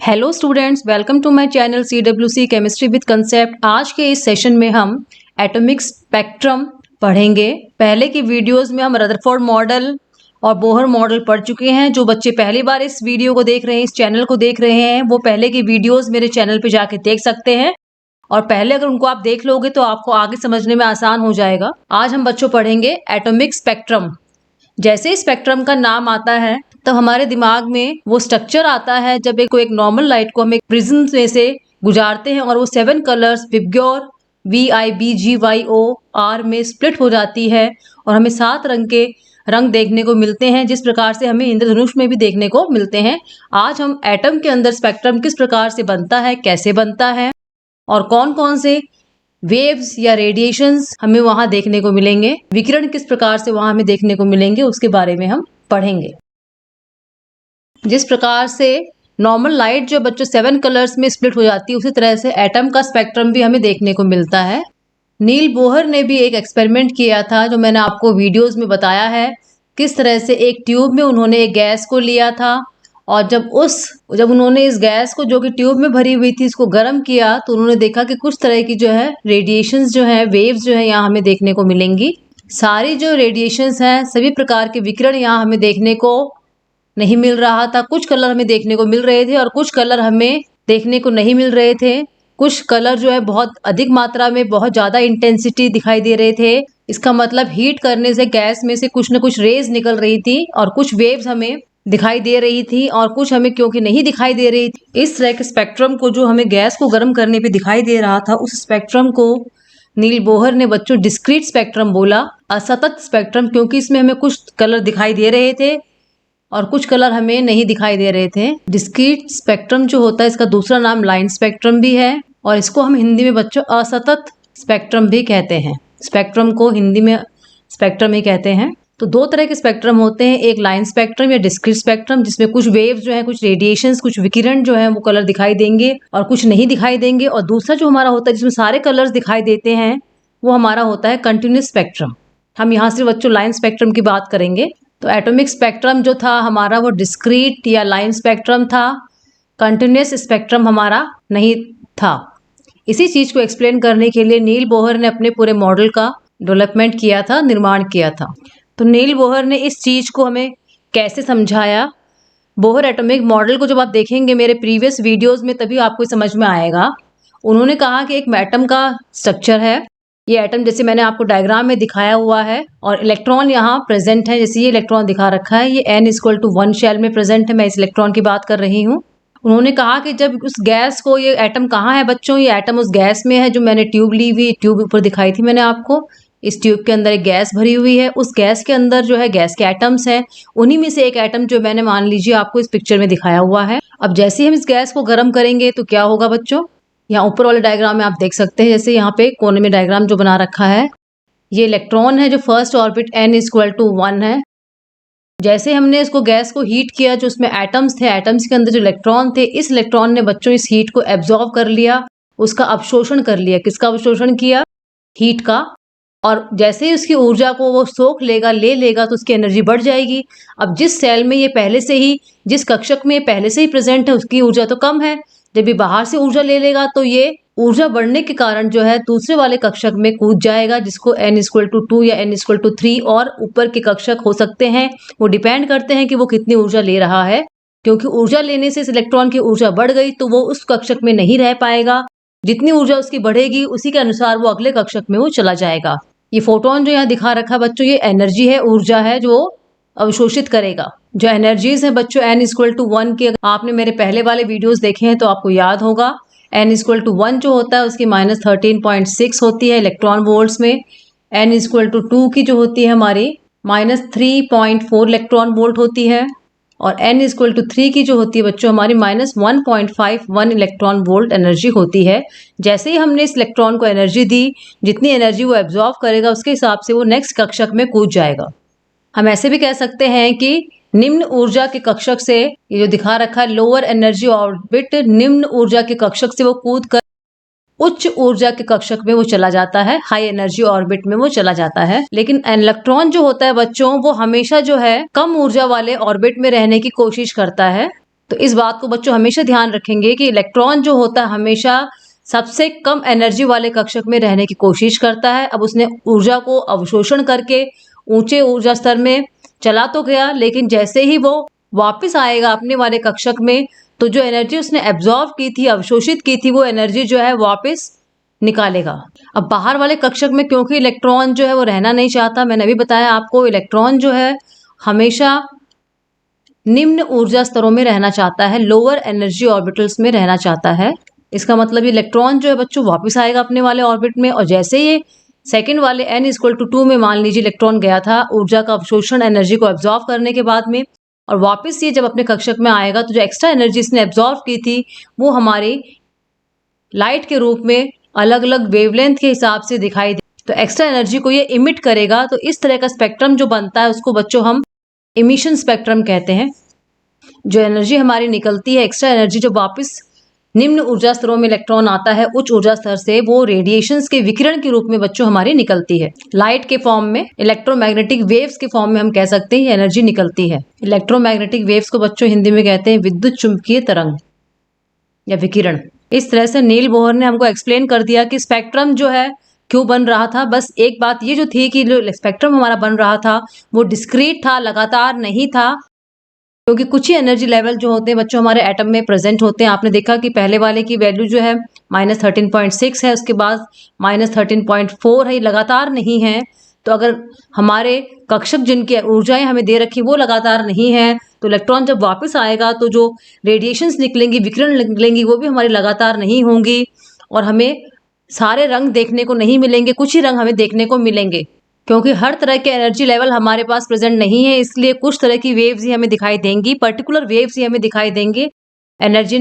Hello students, welcome to my channel CWC chemistry with concept. आज के इस session में हम एटॉमिक स्पेक्ट्रम पढ़ेंगे। पहले की वीडियोस में हम रदरफोर्ड मॉडल और बोहर मॉडल पढ़ चुके हैं। जो बच्चे पहली बार इस वीडियो को देख रहे हैं, इस चैनल को देख रहे हैं, वो पहले की वीडियोस मेरे चैनल पे जाके देख सकते हैं और पहले अगर उनको आप देख लोगे तो आपको आगे समझने में आसान हो जाएगा। आज हम बच्चों पढ़ेंगे एटॉमिक स्पेक्ट्रम। जैसे ही स्पेक्ट्रम का नाम आता है तब हमारे दिमाग में वो स्ट्रक्चर आता है जब एक नॉर्मल लाइट को हम एक प्रिज्म में से गुजारते हैं और वो 7 कलर्स विबग्योर VIBGYOR में स्प्लिट हो जाती है और हमें 7 रंग के रंग देखने को मिलते हैं, जिस प्रकार से हमें इंद्रधनुष में भी देखने को मिलते हैं। आज हम एटम के अंदर स्पेक्ट्रम किस प्रकार से बनता है, कैसे बनता है और कौन कौन से वेव्स या रेडिएशंस हमें वहां देखने को मिलेंगे, विकिरण किस प्रकार से वहां हमें देखने को मिलेंगे, उसके बारे में हम पढ़ेंगे। जिस प्रकार से नॉर्मल लाइट जो बच्चों 7 कलर्स में स्प्लिट हो जाती है, उसी तरह से एटम का स्पेक्ट्रम भी हमें देखने को मिलता है। नील बोहर ने भी एक एक्सपेरिमेंट किया था जो मैंने आपको वीडियोस में बताया है। किस तरह से एक ट्यूब में उन्होंने एक गैस को लिया था और जब उन्होंने इस गैस को जो कि ट्यूब में भरी हुई थी इसको गर्म किया तो उन्होंने देखा कि कुछ तरह की जो है रेडिएशंस जो है, वेव्स जो है यहाँ हमें देखने को मिलेंगी। सारी जो रेडिएशंस हैं, सभी प्रकार के विकिरण यहाँ हमें देखने को नहीं मिल रहा था। कुछ कलर हमें देखने को मिल रहे थे और कुछ कलर हमें देखने को नहीं मिल रहे थे। कुछ कलर जो है बहुत अधिक मात्रा में, बहुत ज़्यादा इंटेंसिटी दिखाई दे रहे थे। इसका मतलब हीट करने से गैस में से कुछ न कुछ रेज निकल रही थी और कुछ वेव्स हमें दिखाई दे रही थी और कुछ हमें क्योंकि नहीं दिखाई दे रही थी। इस तरह के स्पेक्ट्रम को जो हमें गैस को गर्म करने पे दिखाई दे रहा था, उस स्पेक्ट्रम को नील बोहर ने बच्चों डिस्क्रीट स्पेक्ट्रम बोला, असतत स्पेक्ट्रम, क्योंकि इसमें हमें कुछ कलर दिखाई दे रहे थे और कुछ कलर हमें नहीं दिखाई दे रहे थे। डिस्क्रीट स्पेक्ट्रम जो होता है, इसका दूसरा नाम लाइन स्पेक्ट्रम भी है और इसको हम हिंदी में बच्चों असतत स्पेक्ट्रम भी कहते हैं। स्पेक्ट्रम को हिंदी में स्पेक्ट्रम ही कहते हैं। तो 2 तरह के स्पेक्ट्रम होते हैं, एक लाइन स्पेक्ट्रम या डिस्क्रीट स्पेक्ट्रम, जिसमें कुछ वेव्स जो है, कुछ रेडिएशंस, कुछ विकिरण जो है वो कलर दिखाई देंगे और कुछ नहीं दिखाई देंगे। और दूसरा जो हमारा होता है जिसमें सारे कलर्स दिखाई देते हैं, वो हमारा होता है कंटिन्यूस स्पेक्ट्रम। हम यहाँ से बच्चों लाइन स्पेक्ट्रम की बात करेंगे। तो एटॉमिक स्पेक्ट्रम जो था हमारा वो डिस्क्रीट या लाइन स्पेक्ट्रम था, कंटिन्यूस स्पेक्ट्रम हमारा नहीं था। इसी चीज़ को एक्सप्लेन करने के लिए नील बोहर ने अपने पूरे मॉडल का डेवलपमेंट किया था, निर्माण किया था। तो नील बोहर ने इस चीज़ को हमें कैसे समझाया, बोहर एटॉमिक मॉडल को जब आप देखेंगे मेरे प्रीवियस वीडियोस में तभी आपको समझ में आएगा। उन्होंने कहा कि एक एटम का स्ट्रक्चर है, ये एटम जैसे मैंने आपको डायग्राम में दिखाया हुआ है और इलेक्ट्रॉन यहाँ प्रेजेंट है। जैसे ये इलेक्ट्रॉन दिखा रखा है, ये n=1 शेल में प्रेजेंट है। मैं इस इलेक्ट्रॉन की बात कर रही हूँ। उन्होंने कहा कि जब उस गैस को, ये एटम कहाँ है बच्चों, ये एटम उस गैस में है जो मैंने ट्यूब ली हुई, ट्यूब ऊपर दिखाई थी मैंने आपको। इस ट्यूब के अंदर एक गैस भरी हुई है, उस गैस के अंदर जो है गैस के एटम्स हैं। उन्हीं में से एक एटम जो मैंने मान लीजिए आपको इस पिक्चर में दिखाया हुआ है। अब जैसे ही हम इस गैस को गर्म करेंगे तो क्या होगा बच्चों, यहाँ ऊपर वाले डायग्राम में आप देख सकते हैं, जैसे यहाँ पे कोने में डायग्राम जो बना रखा है, ये इलेक्ट्रॉन है जो फर्स्ट ऑर्बिट n=1 है। जैसे हमने इसको गैस को हीट किया, जो उसमें एटम्स थे, एटम्स के अंदर जो इलेक्ट्रॉन थे, इस इलेक्ट्रॉन ने बच्चों इस हीट को एब्जॉर्ब कर लिया, उसका अवशोषण कर लिया। किसका अवशोषण किया? हीट का। और जैसे ही उसकी ऊर्जा को वो सोख लेगा, ले लेगा, तो उसकी एनर्जी बढ़ जाएगी। अब जिस सेल में ये पहले से ही, जिस कक्षक में ये पहले से ही प्रेजेंट है, उसकी ऊर्जा तो कम है। जब ये बाहर से ऊर्जा ले लेगा तो ये ऊर्जा बढ़ने के कारण जो है दूसरे वाले कक्षक में कूद जाएगा, जिसको n=2 या n=3 और ऊपर के कक्षक हो सकते हैं। वो डिपेंड करते हैं कि वो कितनी ऊर्जा ले रहा है, क्योंकि ऊर्जा लेने से इस इलेक्ट्रॉन की ऊर्जा बढ़ गई तो वो उस कक्षक में नहीं रह पाएगा। जितनी ऊर्जा उसकी बढ़ेगी उसी के अनुसार वो अगले कक्षक में वो चला जाएगा। ये फोटोन जो यहाँ दिखा रखा बच्चों, ये एनर्जी है, ऊर्जा है जो अवशोषित करेगा। जो एनर्जीज हैं बच्चों n=1 की, आपने मेरे पहले वाले वीडियोस देखे हैं तो आपको याद होगा। n=1 जो होता है उसकी -13.6 होती है इलेक्ट्रॉन वोल्ट्स में। n=2 की जो होती है हमारी -3.4 इलेक्ट्रॉन वोल्ट होती है और n=3 की जो होती है बच्चों हमारी -1.51 इलेक्ट्रॉन वोल्ट एनर्जी होती है। जैसे ही हमने इस इलेक्ट्रॉन को एनर्जी दी, जितनी एनर्जी वो एब्जॉर्व करेगा उसके हिसाब से वो नेक्स्ट कक्षक में कूद जाएगा। हम ऐसे भी कह सकते हैं कि निम्न ऊर्जा के कक्षक से, ये जो दिखा रखा है लोअर एनर्जी ऑर्बिट, निम्न ऊर्जा के कक्षक से वो कूद कर उच्च ऊर्जा के कक्षक में वो चला जाता है, हाई एनर्जी ऑर्बिट में वो चला जाता है। लेकिन इलेक्ट्रॉन जो होता है बच्चों, वो हमेशा जो है कम ऊर्जा वाले ऑर्बिट में रहने की कोशिश करता है। तो इस बात को बच्चों हमेशा ध्यान रखेंगे कि इलेक्ट्रॉन जो होता है हमेशा सबसे कम एनर्जी वाले कक्षक में रहने की कोशिश करता है। अब उसने ऊर्जा को अवशोषण करके ऊंचे ऊर्जा स्तर में चला तो गया, लेकिन जैसे ही वो वापस आएगा अपने वाले कक्षक में, तो जो एनर्जी उसने एब्जॉर्व की थी, अवशोषित की थी, वो एनर्जी जो है वापस निकालेगा। अब बाहर वाले कक्षक में क्योंकि इलेक्ट्रॉन जो है वो रहना नहीं चाहता, मैंने अभी बताया आपको, इलेक्ट्रॉन जो है हमेशा निम्न ऊर्जा स्तरों में रहना चाहता है, लोअर एनर्जी ऑर्बिटल्स में रहना चाहता है। इसका मतलब इलेक्ट्रॉन जो है बच्चों वापस आएगा अपने वाले ऑर्बिट में, और जैसे ये सेकंड वाले n=2 में मान लीजिए इलेक्ट्रॉन गया था ऊर्जा का अवशोषण, एनर्जी को एब्जॉर्व करने के बाद में, और वापस ये जब अपने कक्षक में आएगा तो जो एक्स्ट्रा एनर्जी इसने एब्जॉर्व की थी वो हमारी लाइट के रूप में अलग अलग वेवलेंथ के हिसाब से दिखाई दे, तो एक्स्ट्रा एनर्जी को ये इमिट करेगा। तो इस तरह का स्पेक्ट्रम जो बनता है उसको बच्चों हम इमिशन स्पेक्ट्रम कहते हैं। जो एनर्जी हमारी निकलती है, एक्स्ट्रा एनर्जी जो वापस निम्न ऊर्जा स्तरों में इलेक्ट्रॉन आता है उच्च ऊर्जा स्तर से, वो रेडिएशंस के विकिरण के रूप में बच्चों हमारी निकलती है। लाइट के फॉर्म में, इलेक्ट्रोमैग्नेटिक वेव्स के फॉर्म में हम कह सकते हैं एनर्जी निकलती है। इलेक्ट्रोमैग्नेटिक वेव्स को बच्चों हिंदी में कहते हैं विद्युत चुंबकीय तरंग या विकिरण। इस तरह से नील बोहर ने हमको एक्सप्लेन कर दिया कि स्पेक्ट्रम जो है क्यों बन रहा था। बस एक बात ये जो थी कि जो स्पेक्ट्रम हमारा बन रहा था वो डिस्क्रीट था, लगातार नहीं था, क्योंकि कुछ ही एनर्जी लेवल जो होते हैं बच्चों हमारे एटम में प्रेजेंट होते हैं। आपने देखा कि पहले वाले की वैल्यू जो है -13.6 है, उसके बाद -13.4 है, लगातार नहीं है। तो अगर हमारे कक्षक जिनकी ऊर्जाएं हमें दे रखी वो लगातार नहीं है, तो इलेक्ट्रॉन जब वापस आएगा तो जो रेडिएशंस निकलेंगी, विकिरण निकलेंगी, वो भी हमारी लगातार नहीं होंगी, और हमें सारे रंग देखने को नहीं मिलेंगे, कुछ ही रंग हमें देखने को मिलेंगे। क्योंकि हर तरह के एनर्जी लेवल हमारे पास प्रेजेंट नहीं है, इसलिए कुछ तरह की वेव्स ही हमें दिखाई देंगी, पर्टिकुलर वेव्स ही हमें दिखाई देंगे। एनर्जी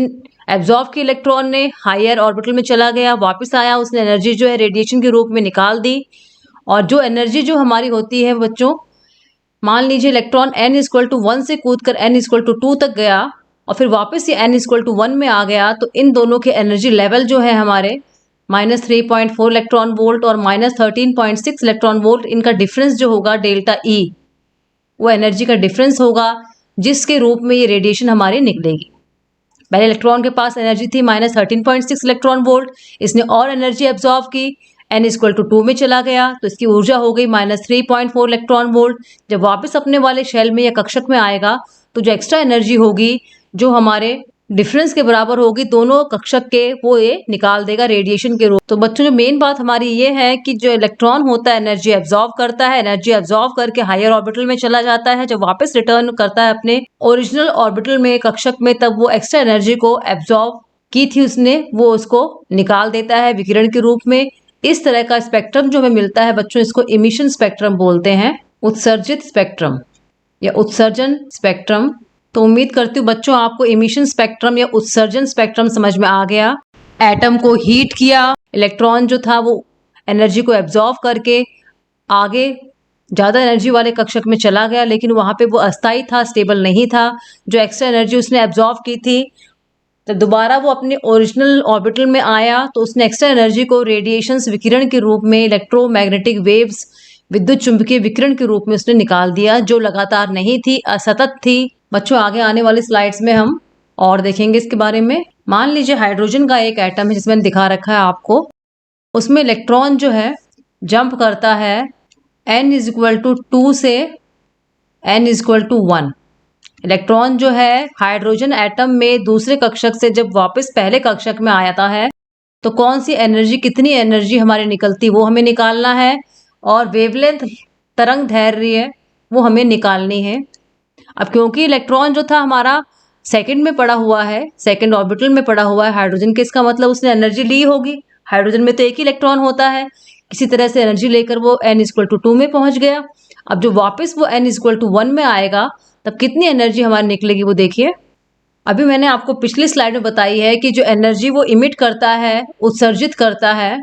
एब्जॉर्ब की इलेक्ट्रॉन ने, हायर ऑर्बिटल में चला गया, वापस आया, उसने एनर्जी जो है रेडिएशन के रूप में निकाल दी। और जो एनर्जी जो हमारी होती है बच्चों, मान लीजिए इलेक्ट्रॉन n=1 से कूद कर n=2 तक गया और फिर वापस ये n=1 में आ गया, तो इन दोनों के एनर्जी लेवल जो है हमारे -3.4 इलेक्ट्रॉन वोल्ट और -13.6 इलेक्ट्रॉन वोल्ट, इनका डिफरेंस जो होगा डेल्टा E, वो एनर्जी का डिफरेंस होगा जिसके रूप में ये रेडिएशन हमारी निकलेगी। पहले इलेक्ट्रॉन के पास एनर्जी थी -13.6 इलेक्ट्रॉन वोल्ट, इसने और एनर्जी एब्जॉर्व की, n=2 में चला गया, तो इसकी ऊर्जा हो गई -3.4 इलेक्ट्रॉन वोल्ट। जब वापस अपने वाले शेल में या कक्षक में आएगा तो जो एक्स्ट्रा एनर्जी होगी जो हमारे डिफरेंस के बराबर होगी दोनों कक्षक के, वो ये निकाल देगा रेडिएशन के रूप। तो बच्चों जो मेन बात हमारी ये है कि जो इलेक्ट्रॉन होता है एनर्जी एब्जॉर्व करता है, एनर्जी एब्जॉर्व करके हायर ऑर्बिटल में चला जाता है, जब वापस रिटर्न करता है अपने ओरिजिनल ऑर्बिटल में, कक्षक में, तब वो एक्स्ट्रा एनर्जी को एब्जॉर्व की थी उसने, वो उसको निकाल देता है विकिरण के रूप में। इस तरह का स्पेक्ट्रम जो हमें मिलता है बच्चों, इसको इमिशन स्पेक्ट्रम बोलते हैं, उत्सर्जित स्पेक्ट्रम या उत्सर्जन स्पेक्ट्रम। तो उम्मीद करती हूँ बच्चों आपको इमिशन स्पेक्ट्रम या उत्सर्जन स्पेक्ट्रम समझ में आ गया। एटम को हीट किया, इलेक्ट्रॉन जो था वो एनर्जी को एब्जॉर्व करके आगे ज़्यादा एनर्जी वाले कक्षक में चला गया, लेकिन वहाँ पे वो अस्थायी था, स्टेबल नहीं था। जो एक्स्ट्रा एनर्जी उसने एब्जॉर्व की थी, तो दोबारा वो अपने ओरिजिनल ऑर्बिटल में आया तो उसने एक्स्ट्रा एनर्जी को रेडिएशंस, विकिरण के रूप में, इलेक्ट्रोमैग्नेटिक वेव्स, विद्युत चुंबकीय विकिरण के रूप में उसने निकाल दिया, जो लगातार नहीं थी, असतत थी। बच्चों आगे आने वाली स्लाइड्स में हम और देखेंगे इसके बारे में। मान लीजिए हाइड्रोजन का एक एटम है जिसमें दिखा रखा है आपको, उसमें इलेक्ट्रॉन जो है जंप करता है n=2 से n=1। इलेक्ट्रॉन जो है हाइड्रोजन एटम में दूसरे कक्षक से जब वापस पहले कक्षक में आता है तो कौन सी एनर्जी, कितनी एनर्जी हमारे निकलती वो हमें निकालना है, और वेवलेंथ तरंग दैर्ध्य वो हमें निकालनी है। अब क्योंकि इलेक्ट्रॉन जो था हमारा सेकंड में पड़ा हुआ है, सेकंड ऑर्बिटल में पड़ा हुआ है हाइड्रोजन के, इसका मतलब उसने एनर्जी ली होगी। हाइड्रोजन में तो एक ही इलेक्ट्रॉन होता है, किसी तरह से एनर्जी लेकर वो n=2 में पहुंच गया। अब जो वापस वो n=1 में आएगा तब कितनी एनर्जी हमारी निकलेगी वो देखिए। अभी मैंने आपको पिछली स्लाइड में बताई है कि जो एनर्जी वो इमिट करता है, उत्सर्जित करता है,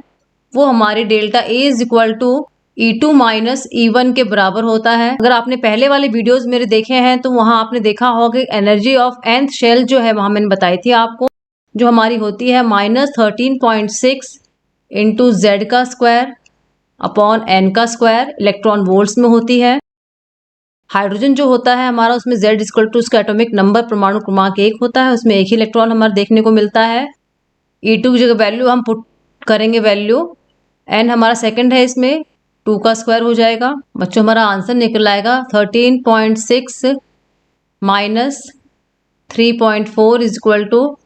वो हमारी डेल्टा E=E2 - E1 के बराबर होता है। अगर आपने पहले वाले वीडियोस मेरे देखे हैं तो वहां आपने देखा होगा कि एनर्जी ऑफ nth शेल जो है वहां मैंने बताई थी आपको, जो हमारी होती है -13.6 × Z² / n² इलेक्ट्रॉन वोल्ट्स में होती है। इलेक्ट्रॉन वोल्ट्स हाइड्रोजन जो होता है हमारा, उसमें Z इक्वल टू उसका एटॉमिक नंबर, परमाणु क्रमांक 1 होता है, उसमें एक ही इलेक्ट्रॉन हमारा देखने को मिलता है। E2 की जगह वैल्यू हम पुट करेंगे वैल्यू, N हमारा सेकंड है, इसमें 2 का स्क्वायर हो जाएगा। बच्चों हमारा आंसर निकल आएगा 13.6 minus 3.4 is equal to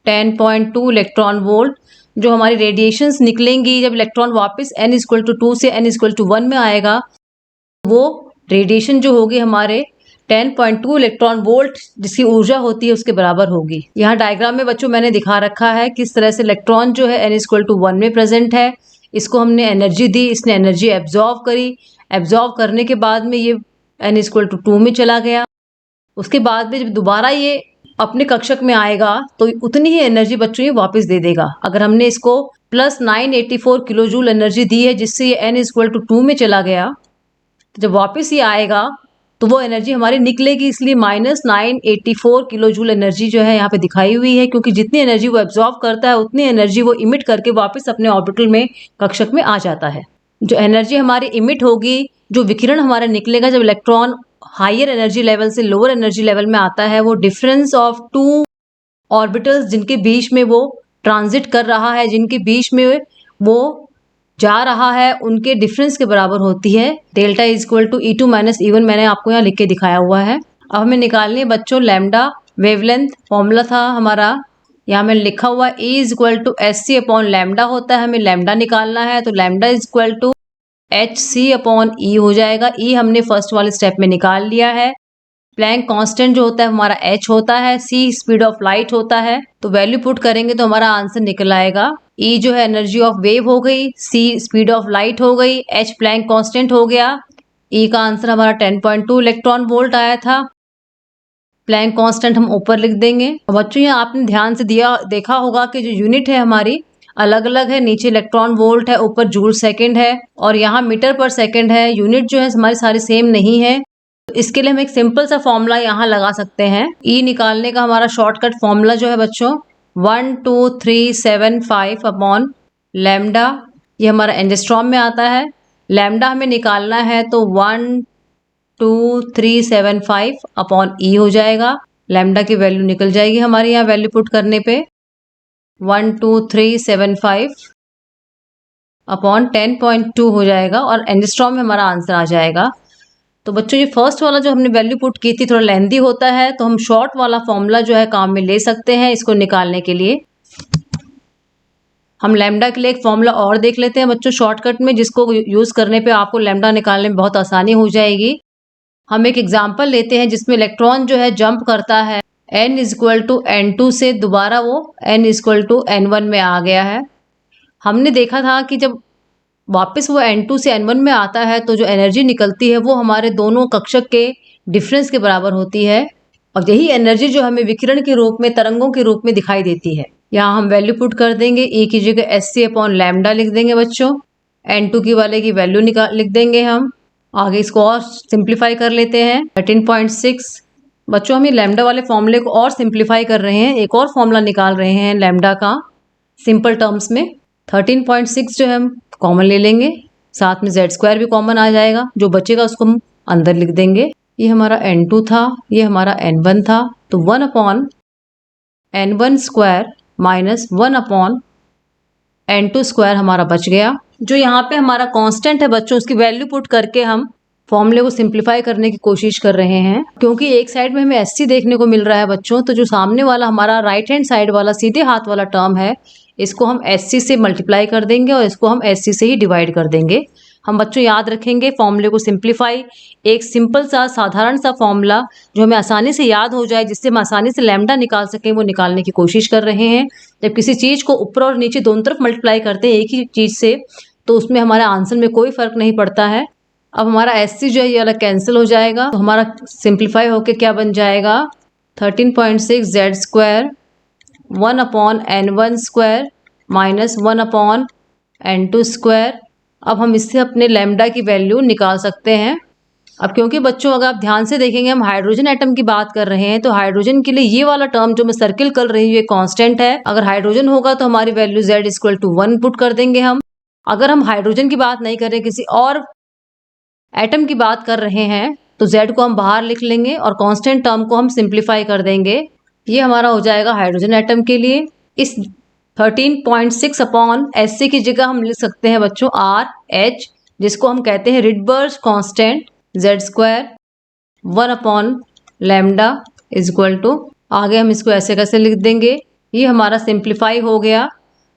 10.2 electron volt. जो हमारी रेडिएशंस निकलेंगी जब इलेक्ट्रॉन वापस n इक्वल टू 2 से n इक्वल टू 1 में आएगा, वो रेडिएशन जो होगी हमारे 10.2 इलेक्ट्रॉन वोल्ट जिसकी ऊर्जा होती है उसके बराबर होगी। यहाँ डायग्राम में बच्चों मैंने दिखा रखा है किस तरह से इलेक्ट्रॉन जो है n इक्वल टू 1 में प्रेजेंट है, इसको हमने एनर्जी दी, इसने एनर्जी एब्जॉर्व करी, एब्जॉर्व करने के बाद में ये n इक्वल टू 2 में चला गया। उसके बाद में जब दोबारा ये अपने कक्षक में आएगा तो उतनी ही एनर्जी बच्चों ये वापस दे देगा। अगर हमने इसको प्लस 984 किलो जूल एनर्जी दी है जिससे ये n इक्वल टू 2 में चला गया, तो जब वापस ये आएगा तो वो एनर्जी हमारी निकलेगी, इसलिए माइनस 984 किलो जूल एनर्जी जो है यहाँ पे दिखाई हुई है, क्योंकि जितनी एनर्जी वो एब्जॉर्व करता है उतनी एनर्जी वो इमिट करके वापस अपने ऑर्बिटल में कक्षक में आ जाता है। जो एनर्जी हमारी इमिट होगी, जो विकिरण हमारा निकलेगा जब इलेक्ट्रॉन हायर एनर्जी लेवल से लोअर एनर्जी लेवल में आता है, वो डिफरेंस ऑफ 2 ऑर्बिटल्स जिनके बीच में वो ट्रांजिट कर रहा है, जिनके बीच में वो जा रहा है, उनके डिफरेंस के बराबर होती है। Delta is equal to E2 minus E1 मैंने आपको यहाँ लिख के दिखाया हुआ है। अब हमें निकालनी है बच्चों लैम्डा वेवलेंथ। फॉर्मूला था हमारा, यहाँ में लिखा हुआ E is equal to SC upon lambda होता है, हमें लैम्डा निकालना है, तो lambda is equal to HC upon E हो जाएगा। E हमने फर्स्ट वाले स्टेप में निकाल लिया है। प्लैंक कांस्टेंट जो होता है हमारा h होता है, c स्पीड ऑफ लाइट होता है, तो वैल्यू पुट करेंगे तो हमारा आंसर निकल आएगा। E जो है एनर्जी ऑफ वेव हो गई, c स्पीड ऑफ लाइट हो गई, h प्लैंक कांस्टेंट हो गया। E का आंसर हमारा 10.2 इलेक्ट्रॉन वोल्ट आया था। प्लैंक कांस्टेंट हम ऊपर लिख देंगे। बच्चों यहाँ आपने ध्यान से देखा होगा कि जो यूनिट है हमारी अलग अलग है, नीचे इलेक्ट्रॉन वोल्ट है, ऊपर जूल सेकेंड है और यहाँ मीटर पर सेकेंड है। यूनिट जो है हमारी सारी सेम नहीं है, तो इसके लिए हम एक सिंपल सा फॉर्मूला यहाँ लगा सकते हैं। E निकालने का हमारा शॉर्टकट फॉर्मूला जो है बच्चों 12375 अपॉन लैम्डा, ये हमारा एंगस्ट्रॉम में आता है। लैम्डा हमें निकालना है तो 12375 अपॉन E हो जाएगा। लैम्डा की वैल्यू निकल जाएगी हमारे यहाँ वैल्यू पुट करने पे 12375 अपॉन 10.2 हो जाएगा और एंगस्ट्रॉम में हमारा आंसर आ जाएगा। तो बच्चों ये फर्स्ट वाला जो हमने वैल्यू पुट की थी थोड़ा लेंदी होता है, तो हम शॉर्ट वाला फॉर्मूला जो है काम में ले सकते हैं इसको निकालने के लिए। हम लैम्डा के लिए एक फॉर्मूला और देख लेते हैं बच्चों शॉर्टकट में, जिसको यूज़ करने पे आपको लैम्डा निकालने में बहुत आसानी हो जाएगी। हम एक एग्जाम्पल लेते हैं जिसमें इलेक्ट्रॉन जो है जंप करता है n इक्वल टू N2 से, दोबारा वो n इक्वल टू N1 में आ गया है। हमने देखा था कि जब वापस वो N2 से N1 में आता है तो जो एनर्जी निकलती है वो हमारे दोनों कक्षक के डिफरेंस के बराबर होती है, और यही एनर्जी जो हमें विकिरण के रूप में, तरंगों के रूप में दिखाई देती है। यहाँ हम वैल्यू पुट कर देंगे, E की जगह SC अपॉन लैम्डा लिख देंगे बच्चों, N2 की वाले की वैल्यू लिख देंगे हम। आगे इसको और सिंप्लीफाई कर लेते हैं 13.6। बच्चों हम ये लैम्डा वाले फॉर्मूले को और सिंप्लीफाई कर रहे हैं, एक और फॉर्मूला निकाल रहे हैं लैम्डा का सिंपल टर्म्स में। 13.6 जो है हम कॉमन ले लेंगे, साथ में Z² भी कॉमन आ जाएगा, जो बचेगा उसको हम अंदर लिख देंगे। ये हमारा N2 था, ये हमारा N1 था, तो 1 upon N1 square minus 1 upon N2 square हमारा बच गया। जो यहाँ पे हमारा कांस्टेंट है बच्चों, उसकी वैल्यू पुट करके हम फॉर्मूले को सिंप्लीफाई करने की कोशिश कर रहे हैं। क्योंकि एक साइड में हमें SC देखने को मिल रहा है बच्चों, तो जो सामने वाला हमारा राइट हैंड साइड वाला सीधे हाथ वाला टर्म है, इसको हम SC से मल्टीप्लाई कर देंगे और इसको हम SC से ही डिवाइड कर देंगे। हम बच्चों याद रखेंगे फॉर्मूले को सिंप्लीफाई, एक सिंपल सा साधारण सा फॉर्मूला जो हमें आसानी से याद हो जाए, जिससे हम आसानी से लैम्डा निकाल सकें, वो निकालने की कोशिश कर रहे हैं। जब किसी चीज़ को ऊपर और नीचे दोनों तरफ मल्टीप्लाई करते हैं एक ही चीज़ से, तो उसमें हमारे आंसर में कोई फ़र्क नहीं पड़ता है। अब हमारा SC जो है ये वाला कैंसिल हो जाएगा, तो हमारा सिंप्लीफाई होके क्या बन जाएगा 13.6 Z² 1 upon N1 square minus 1 upon N2 square. अब हम इससे अपने लैम्डा की वैल्यू निकाल सकते हैं। अब क्योंकि बच्चों अगर आप ध्यान से देखेंगे हम हाइड्रोजन एटम की बात कर रहे हैं, तो हाइड्रोजन के लिए ये वाला टर्म जो मैं सर्किल कर रही हूँ ये कांस्टेंट है। अगर हाइड्रोजन होगा तो हमारी value Z equal to 1 put कर देंगे हम। अगर हम हाइड्रोजन की बात नहीं कर रहे, किसी और एटम की बात कर रहे हैं, तो Z को हम बाहर लिख लेंगे और कांस्टेंट टर्म को हम सिंप्लीफाई कर देंगे। ये हमारा हो जाएगा हाइड्रोजन एटम के लिए। इस 13.6 अपॉन Hc की जगह हम लिख सकते हैं बच्चों RH, जिसको हम कहते हैं Rydberg constant Z² 1 upon lambda is equal to, आगे हम इसको ऐसे कैसे लिख देंगे। ये हमारा सिंप्लीफाई हो गया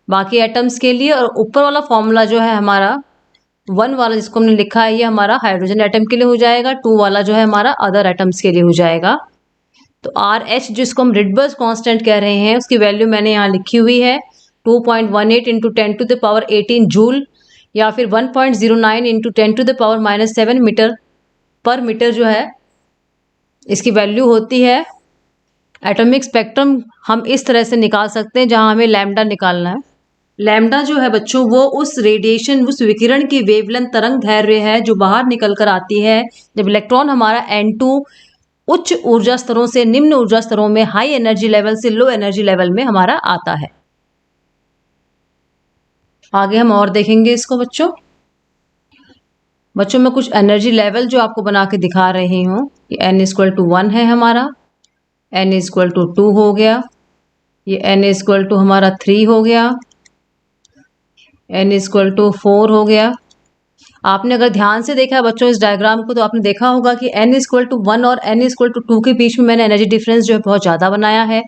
बाकी एटम्स के लिए। और ऊपर वाला फॉर्मूला जो है हमारा 1 वाला जिसको हमने लिखा है, ये हमारा हाइड्रोजन एटम के लिए हो जाएगा। 2 वाला जो है हमारा अदर एटम्स के लिए हो जाएगा। तो RH जिसको हम रिडबर्ग कांस्टेंट कह रहे हैं, उसकी वैल्यू मैंने यहाँ लिखी हुई है 2.18 इंटू 10⁻18 जूल, या फिर 1.09 इंटू 10⁻⁻7 मीटर पर मीटर जो है इसकी वैल्यू होती है। एटॉमिक स्पेक्ट्रम हम इस तरह से निकाल सकते हैं, जहां हमें लैम्डा निकालना है। लैम्डा जो है बच्चों वो उस रेडिएशन, उस विकिरण की वेवलेंथ तरंग दैर्घ्य है जो बाहर निकल कर आती है जब इलेक्ट्रॉन हमारा N2 उच्च ऊर्जा स्तरों से निम्न ऊर्जा स्तरों में, हाई एनर्जी लेवल से लो एनर्जी लेवल में हमारा आता है। आगे हम और देखेंगे इसको बच्चों। मैं कुछ एनर्जी लेवल जो आपको बना के दिखा रही हूँ। N=1 है हमारा, N=2 हो गया, ये N= हमारा 3 हो गया, N=4 हो गया। आपने अगर ध्यान से देखा है बच्चों इस डायग्राम को, तो आपने देखा होगा कि N=1 और N=2 के बीच में मैंने एनर्जी डिफरेंस जो है बहुत ज़्यादा बनाया है।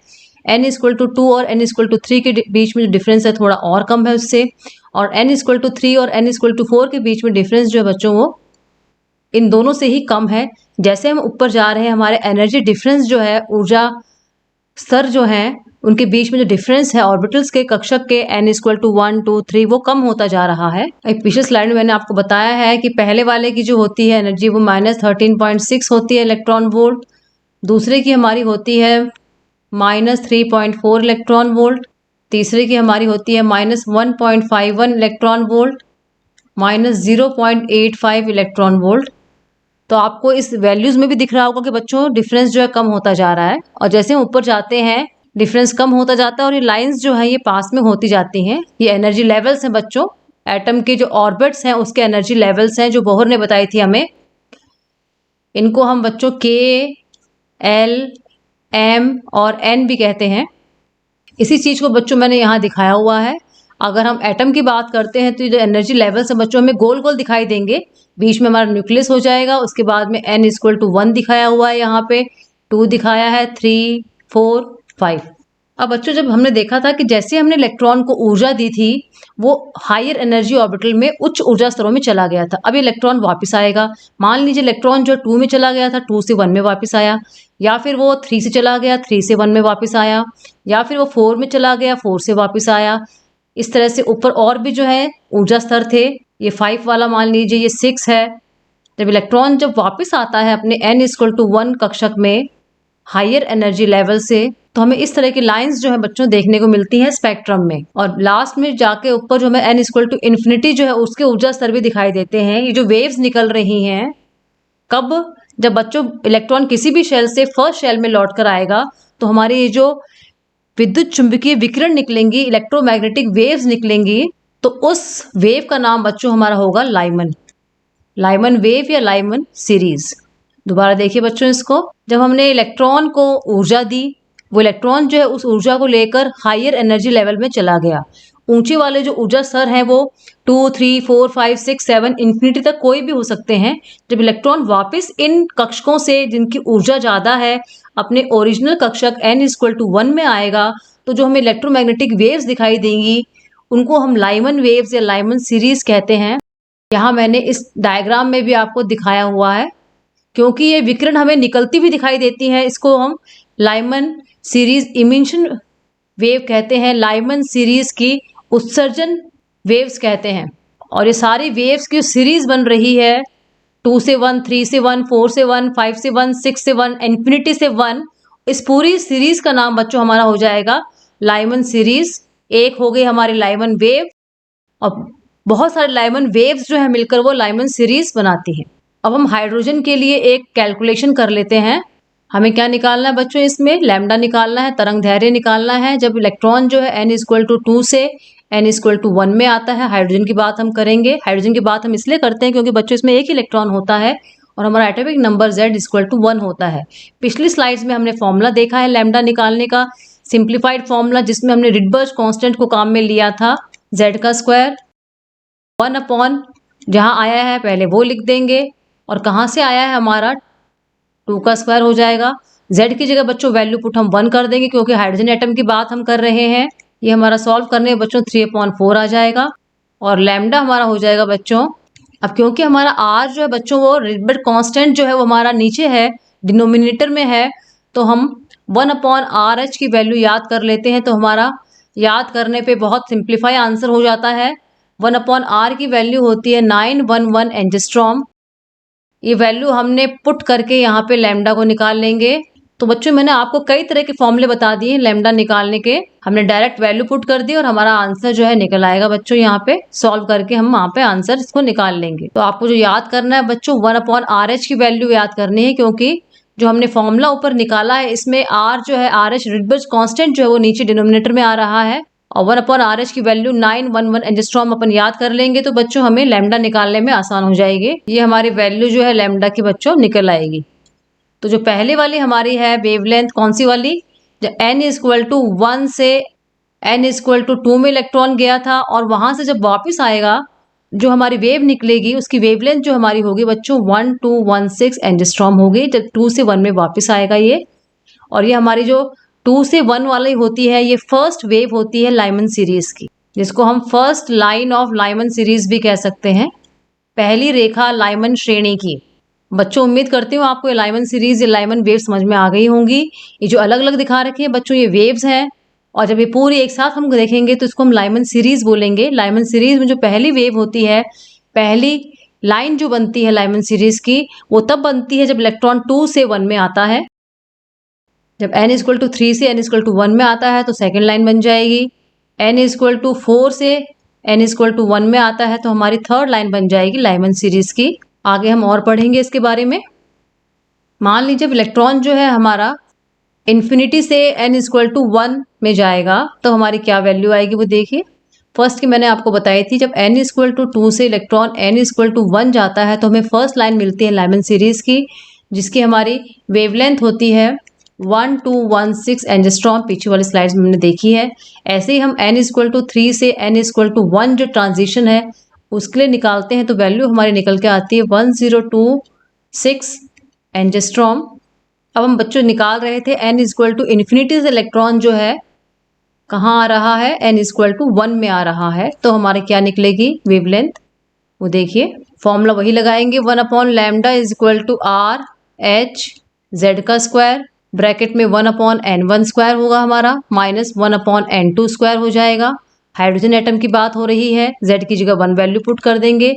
N=2 और N=3 के बीच में जो डिफरेंस है थोड़ा और कम है उससे, और N=3 और N=4 के बीच में डिफरेंस जो है बच्चों वो इन दोनों से ही कम है। जैसे हम ऊपर जा रहे हैं हमारे एनर्जी डिफरेंस जो है, ऊर्जा स्तर जो हैं उनके बीच में जो डिफरेंस है ऑर्बिटल्स के, कक्षक के N=1, 2, 3 वो कम होता जा रहा है। एक पिछले स्लाइड में मैंने आपको बताया है कि पहले वाले की जो होती है एनर्जी वो -13.6 होती है इलेक्ट्रॉन वोल्ट, दूसरे की हमारी होती है -3.4 इलेक्ट्रॉन वोल्ट, तीसरे की हमारी होती है -1.51 इलेक्ट्रॉन वोल्ट, -0.85 इलेक्ट्रॉन वोल्ट। तो आपको इस वैल्यूज में भी दिख रहा होगा कि बच्चों डिफरेंस जो है कम होता जा रहा है, और जैसे हम ऊपर जाते हैं डिफरेंस कम होता जाता है और ये लाइंस जो है ये पास में होती जाती हैं। ये एनर्जी लेवल्स हैं बच्चों, एटम के जो ऑर्बिट्स हैं उसके एनर्जी लेवल्स हैं जो बोहर ने बताई थी हमें। इनको हम बच्चों K, L, M और N भी कहते हैं। इसी चीज को बच्चों मैंने यहाँ दिखाया हुआ है। अगर हम एटम की बात करते हैं तो ये जो एनर्जी लेवल्स हैं बच्चों हमें गोल गोल दिखाई देंगे। बीच में हमारा न्यूक्लियस हो जाएगा, उसके बाद में N=1 दिखाया हुआ है, यहाँ पे 2 दिखाया है, 3, 4, 5। अब बच्चों जब हमने देखा था कि जैसे हमने इलेक्ट्रॉन को ऊर्जा दी थी वो हायर एनर्जी ऑर्बिटल में उच्च ऊर्जा स्तरों में चला गया था। अब ये इलेक्ट्रॉन वापस आएगा। मान लीजिए इलेक्ट्रॉन जो 2 में चला गया था, 2 से 1 में वापस आया, या फिर वो 3 से चला गया, 3 से 1 में वापस आया, या फिर वो 4 में चला गया, 4 से वापस आया। इस तरह से ऊपर और भी जो है ऊर्जा स्तर थे। ये 5 वाला मान लीजिए, ये 6 है। जब इलेक्ट्रॉन जब वापस आता है अपने N=1 कक्षक में हायर एनर्जी लेवल से, तो हमें इस तरह की लाइंस जो है बच्चों देखने को मिलती हैं स्पेक्ट्रम में। और लास्ट में जाके ऊपर जो हमें N=∞ जो है उसके ऊर्जा स्तर भी दिखाई देते हैं। ये जो वेव्स निकल रही हैं, कब? जब बच्चों इलेक्ट्रॉन किसी भी शेल से फर्स्ट शेल में लौट कर आएगा तो हमारी ये जो विद्युत चुंबकीय विकिरण निकलेंगी, इलेक्ट्रोमैग्नेटिक वेव्स निकलेंगी, तो उस वेव का नाम बच्चों हमारा होगा लाइमन वेव या लाइमन सीरीज। दोबारा देखिए बच्चों इसको, जब हमने इलेक्ट्रॉन को ऊर्जा दी, वो इलेक्ट्रॉन जो है उस ऊर्जा को लेकर हायर एनर्जी लेवल में चला गया। ऊंचे वाले जो ऊर्जा स्तर हैं वो 2, 3, 4, 5, 6, 7 इन्फिनिटी तक कोई भी हो सकते हैं। जब इलेक्ट्रॉन वापस इन कक्षकों से जिनकी ऊर्जा ज़्यादा है अपने ओरिजिनल कक्षक N=1 में आएगा, तो जो हमें इलेक्ट्रोमैग्नेटिक वेव्स दिखाई देंगी उनको हम लाइमन वेव्स या लाइमन सीरीज कहते हैं। यहाँ मैंने इस डायग्राम में भी आपको दिखाया हुआ है, क्योंकि ये विकिरण हमें निकलती भी दिखाई देती हैं, इसको हम लाइमन सीरीज इमिशन वेव कहते हैं, लाइमन सीरीज की उत्सर्जन वेव्स कहते हैं। और ये सारी वेव्स की सीरीज बन रही है 2 से 1, 3 से 1, 4 से 1, 5 से 1, 6 से 1, इन्फिनिटी से 1। इस पूरी सीरीज का नाम बच्चों हमारा हो जाएगा लाइमन सीरीज। एक हो गई हमारी लाइमन वेव, और बहुत सारे लाइमन वेव्स जो है मिलकर वो लाइमन सीरीज बनाती हैं। अब हम हाइड्रोजन के लिए एक कैलकुलेशन कर लेते हैं। हमें क्या निकालना है बच्चों, इसमें लैम्डा निकालना है, तरंग दैर्घ्य निकालना है। जब इलेक्ट्रॉन जो है N=2 से N=1 में आता है, हाइड्रोजन की बात हम करेंगे। हाइड्रोजन की बात हम इसलिए करते हैं क्योंकि बच्चों इसमें एक ही इलेक्ट्रॉन होता है और हमारा atomic number Z equal to 1 होता है। पिछली स्लाइड्स में हमने फॉर्मूला देखा है लैम्डा निकालने का, सिंप्लीफाइड फॉर्मूला, जिसमें हमने रिडबर्ग कांस्टेंट को काम में लिया था Z का स्क्वायर 1 अपॉन जहाँ आया है पहले वो लिख देंगे, और कहाँ से आया है हमारा 2 का स्क्वायर हो जाएगा। Z की जगह बच्चों वैल्यू पुट हम 1 कर देंगे क्योंकि हाइड्रोजन एटम की बात हम कर रहे हैं। ये हमारा सॉल्व करने में बच्चों 3/4 आ जाएगा और लैम्डा हमारा हो जाएगा बच्चों। अब क्योंकि हमारा R जो है बच्चों वो रिडबर्ग कांस्टेंट जो है वो हमारा नीचे है, डिनोमिनेटर में है, तो हम 1/RH की वैल्यू याद कर लेते हैं। तो हमारा याद करने पे बहुत सिंप्लीफाई आंसर हो जाता है। 1/R की वैल्यू होती है 911 एंजिस्ट्रॉम। ये वैल्यू हमने पुट करके यहाँ पे लैम्डा को निकाल लेंगे। तो बच्चों मैंने आपको कई तरह के फॉर्मूले बता दिए लैम्डा निकालने के, हमने डायरेक्ट वैल्यू पुट कर दी और हमारा आंसर जो है निकल आएगा बच्चों। यहाँ पे सॉल्व करके हम वहाँ पे आंसर इसको निकाल लेंगे। तो आपको जो याद करना है बच्चों 1/RH की वैल्यू याद करनी है, क्योंकि जो हमने फॉर्मूला ऊपर निकाला है इसमें R जो है RH रिडबर्ग कांस्टेंट जो है वो नीचे डिनोमिनेटर में आ रहा है, और 1/RH की वैल्यू 911 एंजिस्ट्रॉम अपन याद कर लेंगे तो बच्चों हमें लैम्डा निकालने में आसान हो जाएगी। ये हमारी वैल्यू जो है लैम्डा की बच्चों निकल आएगी। तो जो पहले वाली हमारी है वेवलेंथ, कौन सी वाली, जब n इक्वल टू 1 से n इक्वल टू 2 में इलेक्ट्रॉन गया था और वहां से जब वापस आएगा जो हमारी वेव निकलेगी उसकी वेवलेंथ जो हमारी होगी बच्चों 1216 एंजिस्ट्रॉम होगी जब 2 से 1 में वापस आएगा ये। और ये हमारी जो 2 से 1 वाली होती है ये फर्स्ट वेव होती है लाइमन सीरीज की, जिसको हम first line of Lyman series भी कह सकते हैं, पहली रेखा लाइमन श्रेणी की। बच्चों उम्मीद करती हूँ आपको ये लाइमन सीरीज या लाइमन वेव समझ में आ गई होंगी। ये जो अलग अलग दिखा रखी है बच्चों ये वेव्स हैं, और जब ये पूरी एक साथ हम देखेंगे तो इसको हम लाइमन सीरीज बोलेंगे। लाइमन सीरीज में जो पहली वेव होती है, पहली लाइन जो बनती है लाइमन सीरीज की, वो तब बनती है जब इलेक्ट्रॉन 2 से 1 में आता है। जब n इक्वल टू 3 से n इक्वल टू 1 में आता है तो सेकेंड लाइन बन जाएगी। n इक्वल टू 4 से n इक्वल टू 1 में आता है तो हमारी थर्ड लाइन बन जाएगी लाइमन सीरीज की। आगे हम और पढ़ेंगे इसके बारे में। मान लीजिए इलेक्ट्रॉन जो है हमारा इन्फिनिटी से n इक्वल टू 1 में जाएगा तो हमारी क्या वैल्यू आएगी वो देखिए। फर्स्ट की मैंने आपको बताई थी, जब n इक्वल टू 2 से इलेक्ट्रॉन n इक्वल टू 1 जाता है तो हमें फर्स्ट लाइन मिलती है लाइमन सीरीज की, जिसकी हमारी वेवलेंथ होती है 1216 एंजिस्ट्रॉम। पीछे वाली स्लाइड्स में हमने देखी है। ऐसे ही हम n इक्वल टू 3 से n इक्वल टू 1 जो ट्रांजिशन है उसके लिए निकालते हैं तो वैल्यू हमारी निकल के आती है 1026 एंजिस्ट्रॉम। अब हम बच्चों निकाल रहे थे n इक्वल टू इन्फिनिटी से इलेक्ट्रॉन जो है कहाँ आ रहा है, n इक्वल टू 1 में आ रहा है, तो हमारे क्या निकलेगी वेवलेंथ, वो देखिए। फॉर्मूला वही लगाएंगे 1/लैम्डा is equal to R H Z का स्क्वायर, ब्रैकेट में 1/n1 स्क्वायर होगा हमारा, माइनस 1/n2 स्क्वायर हो जाएगा। हाइड्रोजन एटम की बात हो रही है, Z की जगह 1 वैल्यू पुट कर देंगे,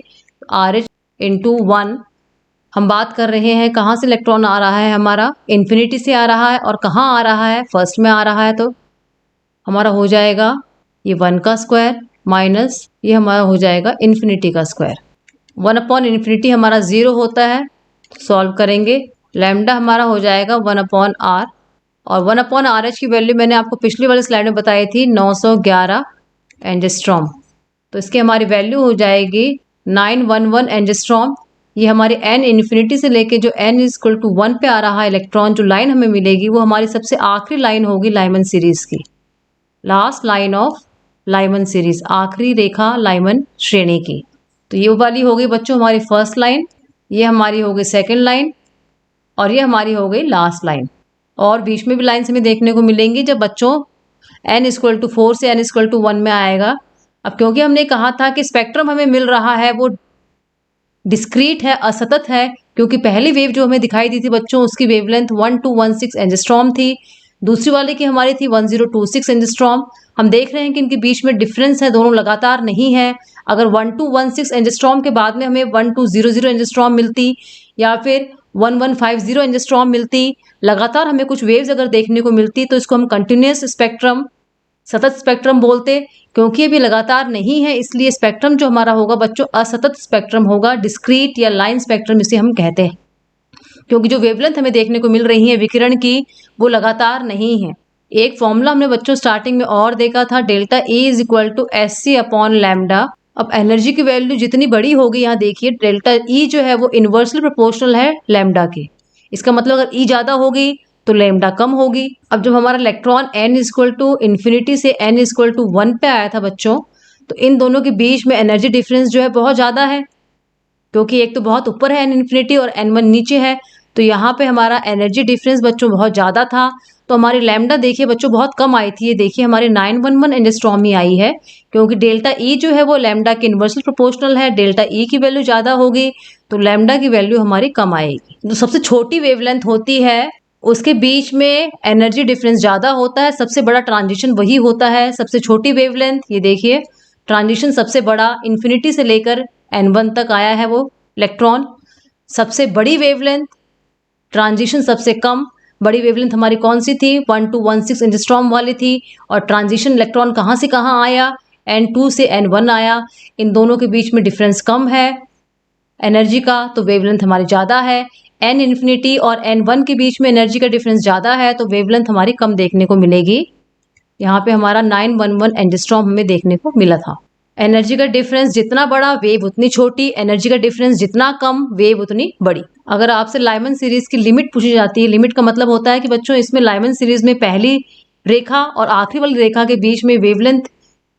RH इंटू 1। हम बात कर रहे हैं कहाँ से इलेक्ट्रॉन आ रहा है, हमारा इन्फिनिटी से आ रहा है, और कहाँ आ रहा है, फर्स्ट में आ रहा है, तो हमारा हो जाएगा ये 1 का स्क्वायर माइनस ये हमारा हो जाएगा इन्फिनिटी का स्क्वायर। 1/इन्फिनिटी हमारा 0 होता है, सॉल्व करेंगे, लैम्डा हमारा हो जाएगा 1/r, और 1/RH की वैल्यू मैंने आपको पिछली वाली स्लाइड में बताई थी 911 एंजिस्ट्रॉम। तो इसकी हमारी वैल्यू हो जाएगी 911 एंजिस्ट्रॉम। ये हमारे n इन्फिनिटी से लेके जो n इक्वल टू 1 पे आ रहा है इलेक्ट्रॉन, जो लाइन हमें मिलेगी वो हमारी सबसे आखिरी लाइन होगी लाइमन सीरीज की, last line of Lyman series, आखिरी रेखा लाइमन श्रेणी की। तो ये वाली हो गई बच्चों हमारी फर्स्ट लाइन, ये हमारी हो गई सेकेंड लाइन, और ये हमारी हो गई लास्ट लाइन। और बीच में भी लाइन्स हमें देखने को मिलेंगी जब बच्चों n इक्वल टू 4 से n इक्वल टू 1 में आएगा। अब क्योंकि हमने कहा था कि स्पेक्ट्रम हमें मिल रहा है वो डिस्क्रीट है, असतत है, क्योंकि पहली वेव जो हमें दिखाई दी थी बच्चों उसकी वेवलेंथ 1216 एंजिस्ट्रॉम थी, दूसरी वाले की हमारी थी 1026 एंजिस्ट्रॉम। हम देख रहे हैं कि इनके बीच में डिफरेंस है, दोनों लगातार नहीं है। अगर 1216 एंजिस्ट्रॉम के बाद में हमें 1200 एंजिस्ट्रॉम मिलती या फिर 1150 एंजिस्ट्रॉम मिलती, लगातार हमें कुछ वेव्स अगर देखने को मिलती तो इसको हम कंटिन्यूस स्पेक्ट्रम, सतत स्पेक्ट्रम बोलते। क्योंकि ये भी लगातार नहीं है इसलिए स्पेक्ट्रम जो हमारा होगा बच्चों असतत स्पेक्ट्रम होगा, डिस्क्रीट या लाइन स्पेक्ट्रम इसे हम कहते हैं, क्योंकि जो वेवलेंथ हमें देखने को मिल रही है विकिरण की वो लगातार नहीं है। एक फॉर्मूला हमने बच्चों स्टार्टिंग में और देखा था, delta E is equal to SC upon lambda. अब एनर्जी की वैल्यू जितनी बड़ी होगी, यहाँ देखिए डेल्टा ई जो है वो इन्वर्सली प्रोपोर्शनल है लैम्डा के। इसका मतलब अगर ई ज़्यादा होगी तो लैम्डा कम होगी। अब जब हमारा electron n equal to infinity से n इक्वल टू 1 पे आया था बच्चों, तो इन दोनों के बीच में एनर्जी डिफरेंस जो है बहुत ज़्यादा है, क्योंकि एक तो बहुत ऊपर है n इन्फिनिटी और n1 नीचे है। तो यहाँ पे हमारा एनर्जी डिफरेंस बच्चों बहुत ज़्यादा था, तो हमारी लैम्डा देखिए बच्चों बहुत कम आई थी। ये देखिए हमारे 911 एंगस्ट्रॉम ही आई है, क्योंकि डेल्टा ई जो है वो लैम्डा के इन्वर्सल प्रोपोर्शनल है। डेल्टा ई की वैल्यू ज़्यादा होगी तो लैम्डा की वैल्यू हमारी कम आएगी। जो सबसे छोटी वेवलेंथ होती है उसके बीच में एनर्जी डिफरेंस ज़्यादा होता है, सबसे बड़ा ट्रांजिशन वही होता है। सबसे छोटी वेवलेंथ ये देखिए, ट्रांजिशन सबसे बड़ा इन्फिनिटी से लेकर n1 तक आया है वो इलेक्ट्रॉन। सबसे बड़ी वेवलेंथ, ट्रांजिशन सबसे कम। बड़ी वेवलेंथ हमारी कौन सी थी? 1216 एंगस्ट्रॉम वाली थी। और ट्रांजिशन इलेक्ट्रॉन कहाँ से कहाँ आया? n2 से n1 आया। इन दोनों के बीच में डिफरेंस कम है एनर्जी का, तो वेवलेंथ हमारी ज़्यादा है। n इन्फिनिटी और n1 के बीच में एनर्जी का डिफरेंस ज़्यादा है, तो वेवलेंथ हमारी कम देखने को मिलेगी। यहाँ पे हमारा 911 एंगस्ट्रॉम हमें देखने को मिला था। एनर्जी का डिफरेंस जितना बड़ा वेव उतनी छोटी, एनर्जी का डिफरेंस जितना कम वेव उतनी बड़ी। अगर आपसे लाइमन सीरीज की लिमिट पूछी जाती है, लिमिट का मतलब होता है कि बच्चों इसमें लाइमन सीरीज में पहली रेखा और आखिरी वाली रेखा के बीच में वेवलेंथ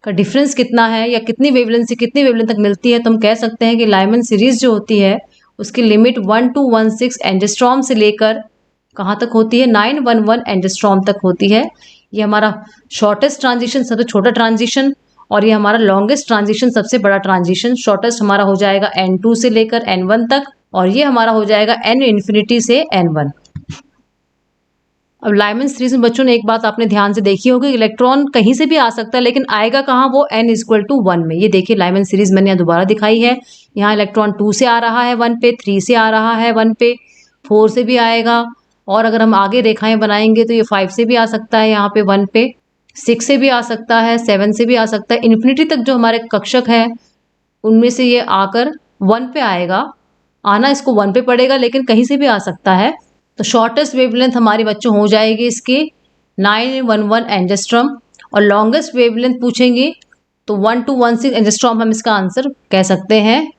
का डिफरेंस कितना है या कितनी वेवलेंथ से कितनी वेवलेंथ तक मिलती है, तो हम कह सकते हैं कि लाइमन सीरीज जो होती है उसकी लिमिट 1216 एंगस्ट्रॉम से लेकर कहाँ तक होती है? 911 एंगस्ट्रॉम तक होती है। ये हमारा शॉर्टेस्ट ट्रांजिशन, सबसे छोटा ट्रांजिशन, और ये हमारा लॉन्गेस्ट ट्रांजिशन, सबसे बड़ा ट्रांजिशन। शॉर्टेस्ट हमारा हो जाएगा n2 से लेकर n1 तक, और ये हमारा हो जाएगा n इन्फिनिटी से n1। अब लाइमन सीरीज में बच्चों ने एक बात आपने ध्यान से देखी होगी, इलेक्ट्रॉन कहीं से भी आ सकता है, लेकिन आएगा कहाँ? वो n इक्वल टू 1 में। ये देखिए लाइमन सीरीज मैंने यहाँ दोबारा दिखाई है। यहाँ इलेक्ट्रॉन 2 से आ रहा है 1 पे, 3 से आ रहा है 1 पे, 4 से भी आएगा, और अगर हम आगे रेखाएं बनाएंगे तो ये 5 से भी आ सकता है यहाँ पे 1 पे, 6 से भी आ सकता है, 7 से भी आ सकता है। इन्फिनिटी तक जो हमारे कक्षक है उनमें से ये आकर 1 पे आएगा। आना इसको 1 पे पड़ेगा, लेकिन कहीं से भी आ सकता है। तो शॉर्टेस्ट वेवलेंथ हमारी बच्चों हो जाएगी इसकी 911 एंगस्ट्रॉम, और लॉन्गेस्ट वेवलेंथ पूछेंगे तो 1216 एंगस्ट्रॉम हम इसका आंसर कह सकते हैं।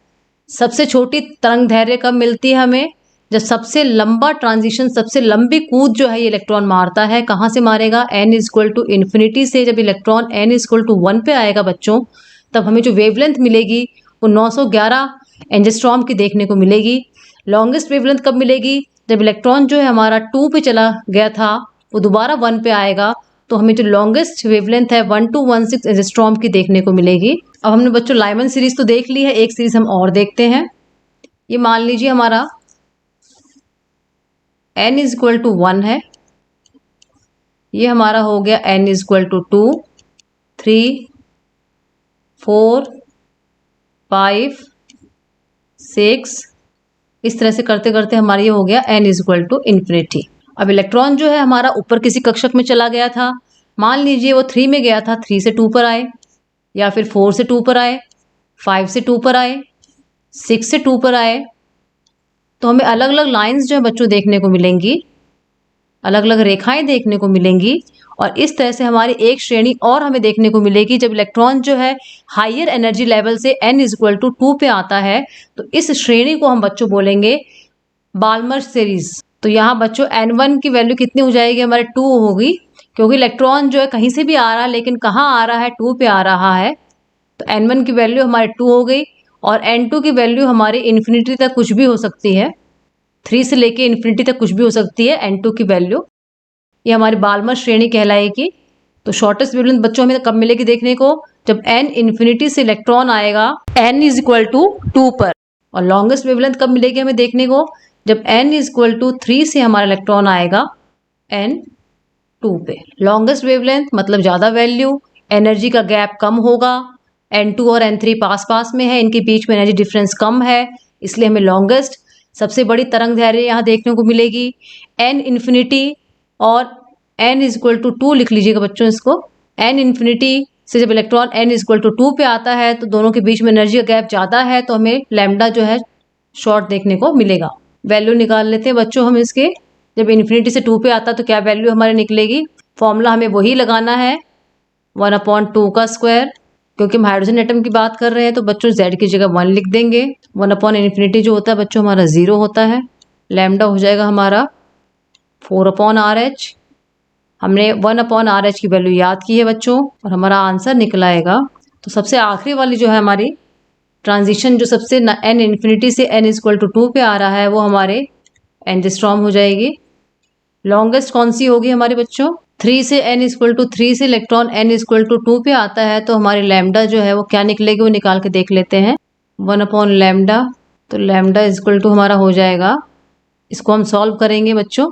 सबसे छोटी तरंग दैर्घ्य कब मिलती है हमें? जब सबसे लंबा ट्रांजिशन, सबसे लंबी कूद जो है ये इलेक्ट्रॉन मारता है। कहाँ से मारेगा? n इक्वल टू इन्फिनिटी से। जब इलेक्ट्रॉन n इक्वल टू 1 पे आएगा बच्चों, तब हमें जो वेवलेंथ मिलेगी वो 911 एंगस्ट्रॉम की देखने को मिलेगी। लॉन्गेस्ट वेवलेंथ कब मिलेगी? जब इलेक्ट्रॉन जो है हमारा 2 पे चला गया था वो दोबारा 1 पे आएगा, तो हमें जो लॉन्गेस्ट वेवलेंथ है 1216 एंगस्ट्रॉम की देखने को मिलेगी। अब हमने बच्चों लाइमन सीरीज तो देख ली है, एक सीरीज हम और देखते हैं। ये मान लीजिए हमारा n इक्वल टू 1 है, ये हमारा हो गया n इक्वल टू 2, 3, 4, 5, 6, इस तरह से करते करते हमारा ये हो गया n इक्वल टू इन्फिनिटी। अब इलेक्ट्रॉन जो है हमारा ऊपर किसी कक्षक में चला गया था, मान लीजिए वो 3 में गया था, 3 से 2 पर आए, या फिर 4 से 2 पर आए, 5 से 2 पर आए, 6 से 2 पर आए, तो हमें अलग अलग लाइंस जो है बच्चों देखने को मिलेंगी, अलग अलग रेखाएं देखने को मिलेंगी। और इस तरह से हमारी एक श्रेणी और हमें देखने को मिलेगी जब इलेक्ट्रॉन जो है हायर एनर्जी लेवल से n इक्वल टू 2 पे आता है, तो इस श्रेणी को हम बच्चों बोलेंगे बाल्मर सीरीज। तो यहाँ बच्चों n1 की वैल्यू कितनी हो जाएगी? हमारे 2 होगी, क्योंकि इलेक्ट्रॉन जो है कहीं से भी आ रहा है, लेकिन कहाँ आ रहा है? 2 पे आ रहा है, तो n1 की वैल्यू हमारे 2 हो गई। और n2 की वैल्यू हमारी इन्फिनिटी तक कुछ भी हो सकती है, 3 से लेके इन्फिनिटी तक कुछ भी हो सकती है n2 की वैल्यू। ये हमारी बाल्मर श्रेणी कहलाएगी। तो शॉर्टेस्ट वेवलेंथ बच्चों हमें कब मिलेगी देखने को? जब n इन्फिनिटी से इलेक्ट्रॉन आएगा n इज इक्वल टू 2 पर। और लॉन्गेस्ट वेवलेंथ कब मिलेगी हमें देखने को? जब n इज इक्वल टू 3 से हमारा इलेक्ट्रॉन आएगा n2 पे। लॉन्गेस्ट वेवलेंथ मतलब ज़्यादा वैल्यू, एनर्जी का गैप कम होगा, n2 और n3 पास पास में है, इनके बीच में एनर्जी डिफरेंस कम है, इसलिए हमें लॉन्गेस्ट सबसे बड़ी तरंग दैर्घ्य यहाँ देखने को मिलेगी। n इन्फिनिटी और n इक्वल टू 2 लिख लीजिएगा बच्चों इसको। n इन्फिनिटी से जब इलेक्ट्रॉन n इक्वल टू 2 पे आता है तो दोनों के बीच में एनर्जी का गैप ज़्यादा है, तो हमें लैम्डा जो है शॉर्ट देखने को मिलेगा। वैल्यू निकाल लेते हैं बच्चों हम इसके। जब इन्फिनिटी से 2 पे आता तो क्या वैल्यू हमारी निकलेगी? फॉर्मूला हमें वही लगाना है 1/2 का स्क्वायर, क्योंकि हम हाइड्रोजन एटम की बात कर रहे हैं तो बच्चों Z की जगह 1 लिख देंगे। 1/∞ जो होता है बच्चों हमारा 0 होता है। लैम्डा हो जाएगा हमारा 4/RH। हमने 1/RH की वैल्यू याद की है बच्चों और हमारा आंसर निकल आएगा। तो सबसे आखिरी वाली जो है हमारी ट्रांजिशन जो सबसे n से n=2 पे आ रहा है वो हमारे एंजिस्ट्रॉम हो जाएगी। लॉन्गेस्ट कौन सी होगी हमारे बच्चों? 3 से n=3 से इलेक्ट्रॉन n=2 पे आता है तो हमारी लैम्डा जो है वो क्या निकलेगी वो निकाल के देख लेते हैं। 1/λ। तो लैम्डा = हमारा हो जाएगा, इसको हम सॉल्व करेंगे बच्चों,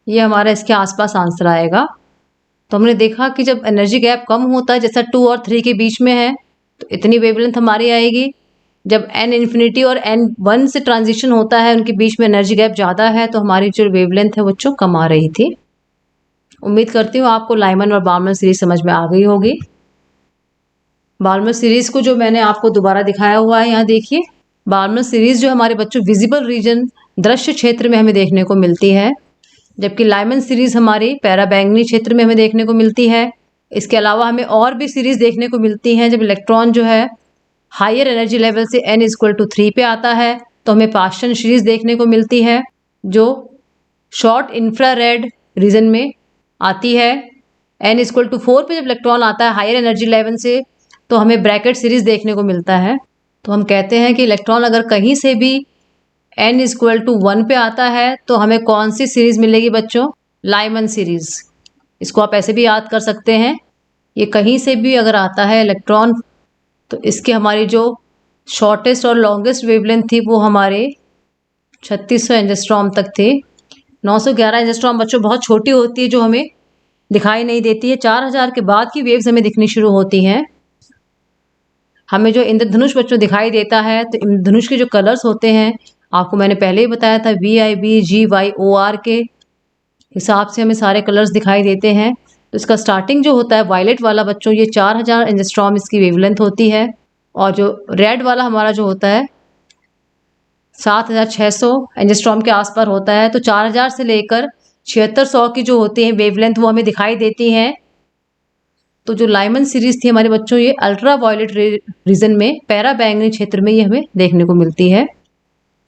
ये हमारा इसके आसपास आंसर आएगा। तो हमने देखा कि जब एनर्जी गैप कम होता है जैसा 2 और 3 के बीच में है तो इतनी वेवलेंथ हमारी आएगी। जब n∞ और n1 से ट्रांजिशन होता है उनके बीच में एनर्जी गैप ज़्यादा है तो हमारी जो वेवलेंथ है बच्चों कम आ रही थी। उम्मीद करती हूँ आपको लाइमन और बाल्मर सीरीज समझ में आ गई होगी। बाल्मर सीरीज को जो मैंने आपको दोबारा दिखाया हुआ है यहाँ देखिए। बाल्मर सीरीज जो हमारे बच्चों विजिबल रीजन दृश्य क्षेत्र में हमें देखने को मिलती है, जबकि लाइमन सीरीज हमारी पैराबैंगनी क्षेत्र में हमें देखने को मिलती है। इसके अलावा हमें और भी सीरीज देखने को मिलती हैं जब इलेक्ट्रॉन जो है हायर एनर्जी लेवल से n=3 पे आता है तो हमें पास्टन सीरीज देखने को मिलती है जो शॉर्ट इंफ्रारेड रीजन में आती है। n=4 पे जब इलेक्ट्रॉन आता है हायर एनर्जी लेवल से तो हमें ब्रैकेट सीरीज देखने को मिलता है। तो हम कहते हैं कि इलेक्ट्रॉन अगर कहीं से भी n=1 पे आता है तो हमें कौन सी सीरीज मिलेगी बच्चों? Lyman series. इसको आप ऐसे भी याद कर सकते हैं, ये कहीं से भी अगर आता है इलेक्ट्रॉन तो इसके हमारी जो शॉर्टेस्ट और लॉन्गेस्ट वेवलेंथ थी वो हमारे 3600 एंजिस्ट्रॉम तक थे। 911 एंजिस्ट्रॉम बच्चों बहुत छोटी होती है जो हमें दिखाई नहीं देती है। 4000 के बाद की वेव्स हमें दिखनी शुरू होती हैं। हमें जो इंद्रधनुष बच्चों दिखाई देता है तो इंद्रधनुष के जो कलर्स होते हैं आपको मैंने पहले ही बताया था, VIB GYOR के हिसाब से हमें सारे कलर्स दिखाई देते हैं। तो इसका स्टार्टिंग जो होता है वायलेट वाला बच्चों ये 4000 एंजिस्ट्रॉम इसकी वेवलेंथ होती है और जो रेड वाला हमारा जो होता है 7600 एंजिस्ट्रॉम के आसपास होता है। तो 4000 से लेकर 7600 की जो होती है वेवलेंथ वो हमें दिखाई देती हैं। तो जो लाइमन सीरीज थी हमारे बच्चों ये अल्ट्रा वायलेट रीजन में पैराबैंगनी क्षेत्र में ये हमें देखने को मिलती है